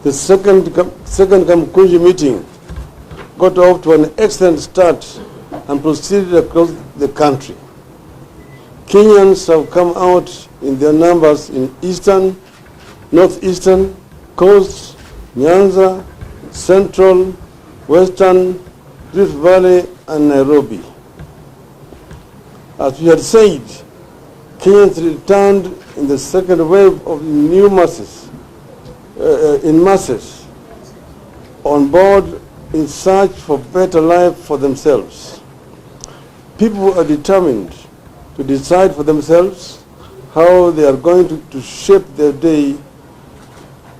The second Kamkunji meeting got off to an excellent start and proceeded across the country. Kenyans have come out in their numbers in eastern, northeastern, coast, Nyanza, central, western, Rift Valley, and Nairobi. As we had said, Kenyans returned in the second wave of new masses, in masses, on board in search for better life for themselves. People are determined to decide for themselves how they are going to shape their day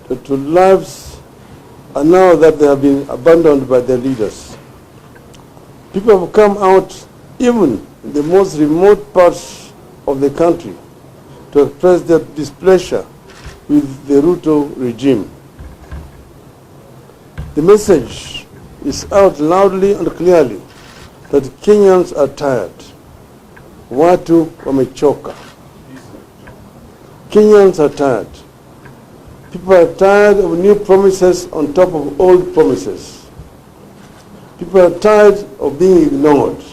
to lives, and now that they have been abandoned by their leaders. People have come out even in the most remote parts of the country to express their displeasure with the Ruto regime. The message is out loudly and clearly that Kenyans are tired. Watu wamechoka. Kenyans are tired. People are tired of new promises on top of old promises. People are tired of being ignored.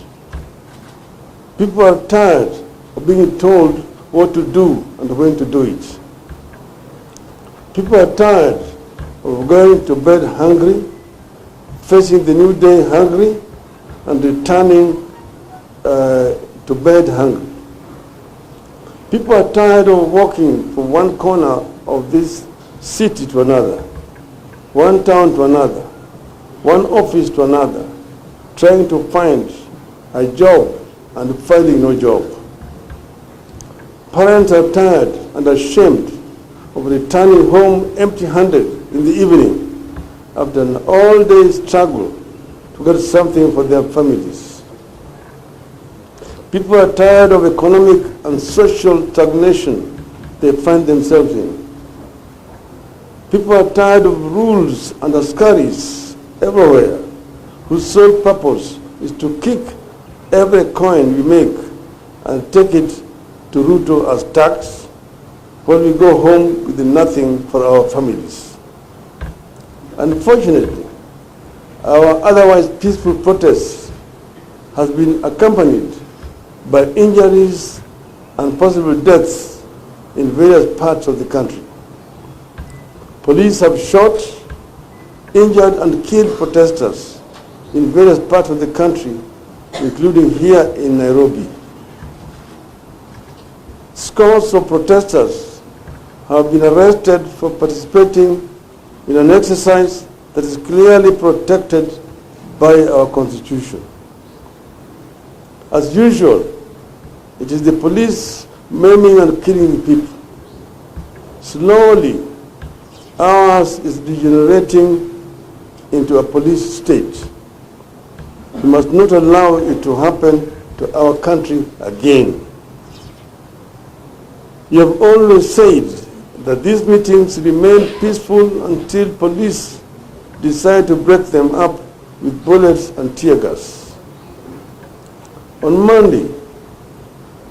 People are tired of being told what to do and when to do it. People are tired of going to bed hungry, facing the new day hungry, and returning to bed hungry. People are tired of walking from one corner of this city to another, one town to another, one office to another, trying to find a job and finding no job. Parents are tired and ashamed of returning home empty-handed in the evening after an all-day struggle to get something for their families. People are tired of economic and social stagnation they find themselves in. People are tired of rules and askaris everywhere whose sole purpose is to kick every coin we make and take it to Ruto as tax when we go home with nothing for our families. Unfortunately, our otherwise peaceful protest has been accompanied by injuries and possible deaths in various parts of the country. Police have shot, injured, and killed protesters in various parts of the country, including here in Nairobi. Scores of protesters have been arrested for participating in an exercise that is clearly protected by our Constitution. As usual, it is the police maiming and killing people. Slowly, ours is degenerating into a police state. We must not allow it to happen to our country again. You have always said that these meetings remain peaceful until police decide to break them up with bullets and tear gas. On Monday,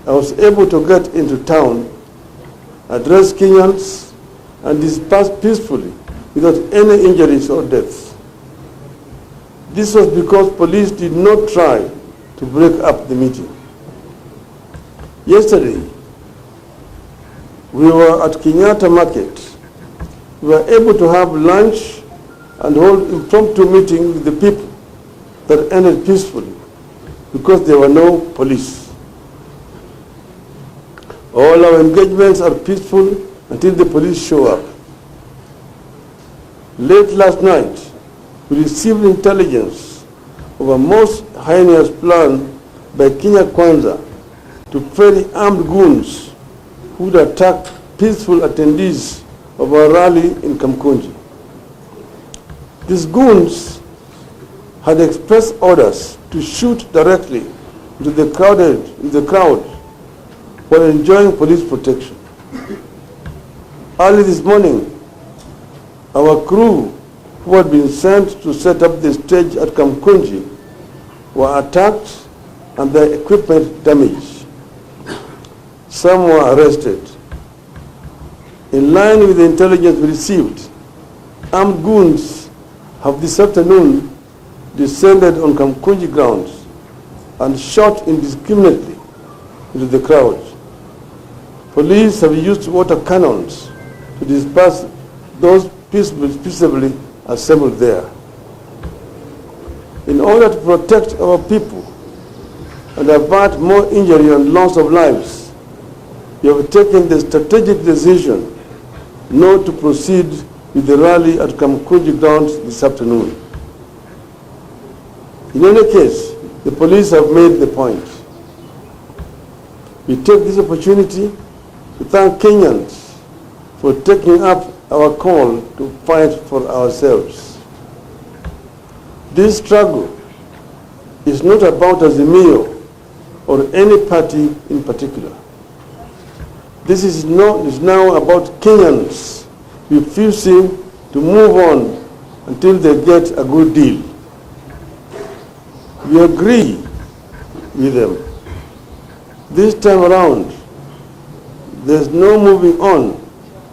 I was able to get into town, address Kenyans, and disperse peacefully without any injuries or deaths. This was because police did not try to break up the meeting. Yesterday, we were at Kenyatta Market. We were able to have lunch and hold impromptu meeting with the people that ended peacefully because there were no police. All our engagements are peaceful until the police show up. Late last night, we received intelligence of a most heinous plan by Kenya Kwanza to ferry armed goons who would attack peaceful attendees of our rally in Kamkunji. These goons had expressed orders to shoot directly into the crowd while enjoying police protection. Early this morning, our crew, who had been sent to set up the stage at Kamkunji, were attacked and their equipment damaged. Some were arrested. In line with the intelligence we received, armed goons have this afternoon descended on Kamkunji grounds and shot indiscriminately into the crowd. Police have used water cannons to disperse those peaceably assembled there. In order to protect our people and avert more injury and loss of lives, we have taken the strategic decision not to proceed with the rally at Kamkunji grounds this afternoon. In any case, the police have made the point. We take this opportunity to thank Kenyans for taking up our call to fight for ourselves. This struggle is not about Azimio or any party in particular. This is now about Kenyans refusing to move on until they get a good deal. We agree with them. This time around, there's no moving on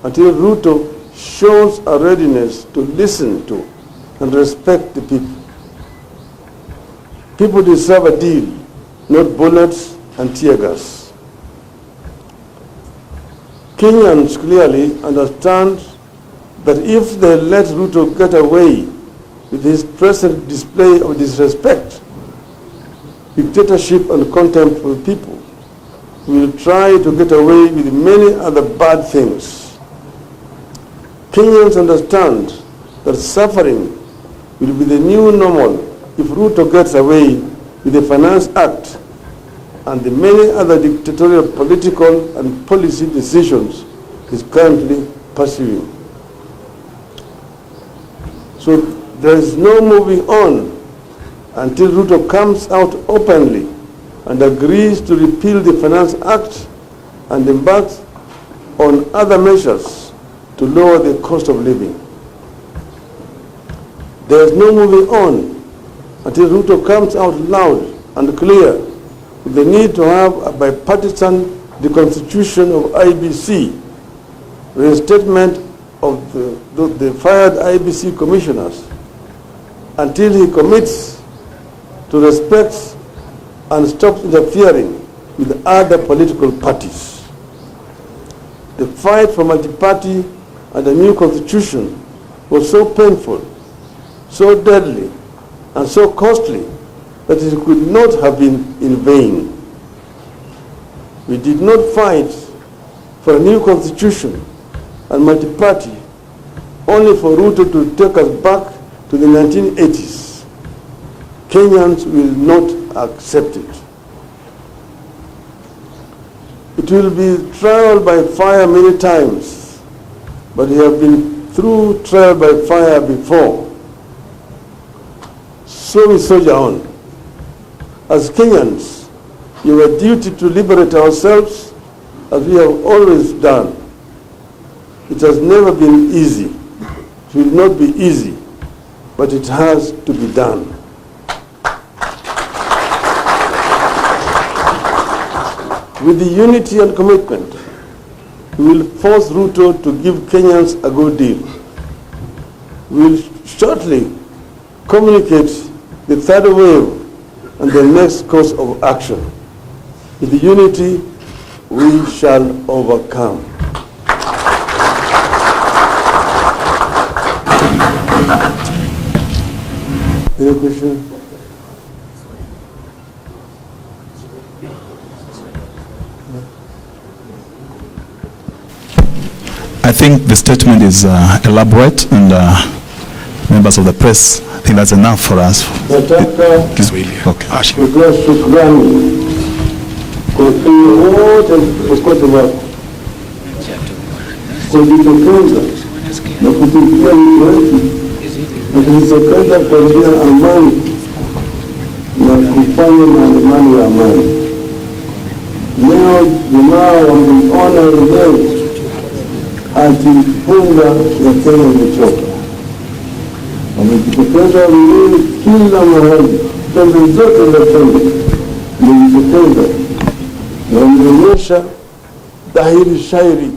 until Ruto shows a readiness to listen to and respect the people. People deserve a deal, not bullets and tear gas. Kenyans clearly understand that if they let Ruto get away with his present display of disrespect, dictatorship and contempt for the people, he will try to get away with many other bad things. Kenyans understand that suffering will be the new normal if Ruto gets away with the Finance Act and the many other dictatorial political and policy decisions he's currently pursuing. So there is no moving on until Ruto comes out openly and agrees to repeal the Finance Act and embarks on other measures to lower the cost of living. There is no moving on until Ruto comes out loud and clear with the need to have a bipartisan reconstitution of IBC, reinstatement of the fired IBC commissioners, until he commits to respect and stop interfering with other political parties. The fight for multi-party and a new constitution was so painful, so deadly, and so costly that it could not have been in vain. We did not fight for a new constitution and multi-party only for Ruto to take us back to the 1980s. Kenyans will not accept it. It will be trial by fire many times, but we have been through trial by fire before. So we soldier on. As Kenyans, we have a duty to liberate ourselves as we have always done. It has never been easy. It will not be easy, but it has to be done. With the unity and commitment, we will force Ruto to give Kenyans a good deal. We will shortly communicate the third wave and the next course of action. With the unity, we shall overcome. Any question? I think the statement is elaborate, and members of the press, I think that's enough for us. Kiswahili. Okay. Kutoa shukrani kwa wote wakote wako kujitokeza na kutukia wetu na kujitokeza kwa njia ya amani na kufanya maandamano ya amani. Leo jamaa wameona leo akifunga ya Kenya imechoka. Wamejitokeza wengine kila mahali, pembe zote za Kenya wamejitokeza na wameonyesha dhahiri shairi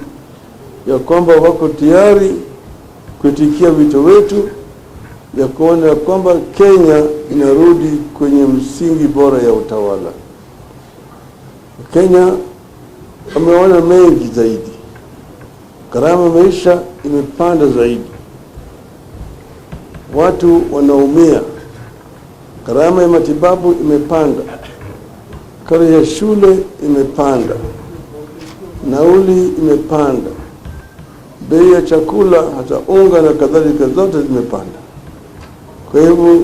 ya kwamba wako tayari kuitikia wito wetu ya kuona kwamba Kenya inarudi kwenye msingi bora ya utawala. Kenya ameona mengi zaidi. Gharama maisha imepanda zaidi. Watu wanaumia. Gharama ya matibabu imepanda. Karo ya shule imepanda. Nauli imepanda. Bei ya chakula hata unga na kadhalika zote zimepanda. Kwa hivyo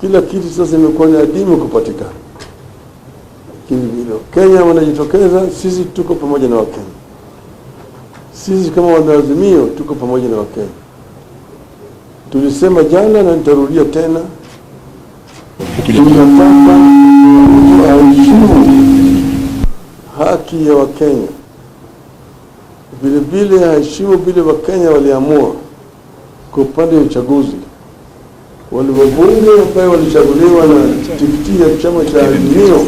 kila kitu sasa imekuwa ni adimu kupatikana. Kenya wanajitokeza, sisi tuko pamoja na Wakenya. Sisi kama wanaazimio tuko pamoja na Wakenya. Tulisema jana na nitarudia tena, tunataka aheshimu haki ya Wakenya. Vile vile aheshimu vile Wakenya waliamua kwa upande wa uchaguzi. Wale wabunge ambao walichaguliwa na tikiti ya chama cha Azimio,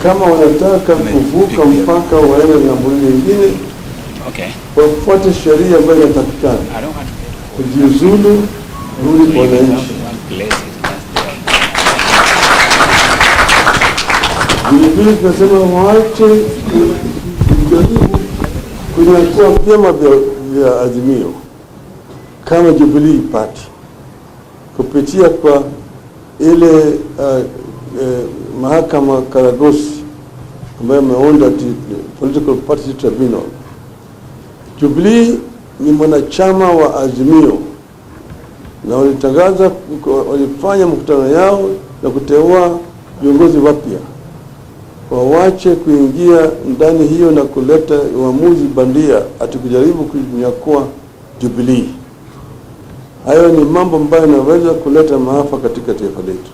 kama wanataka kuvuka mpaka waende ng'ambo nyingine, wafuate sheria ambayo inatakikana. Kujiuzulu, rudi kwa wananchi. Vile tunasema waache kujaribu kunyakua vyama vya Azimio kama Jubilee Party kupitia kwa ile mahakama Karagosi ambayo imeunda political party tribunal. Jubilee ni mwanachama wa Azimio na walitangaza, walifanya mkutano yao na kuteua viongozi wapya. Wawache kuingia ndani hiyo na kuleta uamuzi bandia atukujaribu kunyakua Jubilee. Hayo ni mambo ambayo yanaweza kuleta maafa katika taifa letu.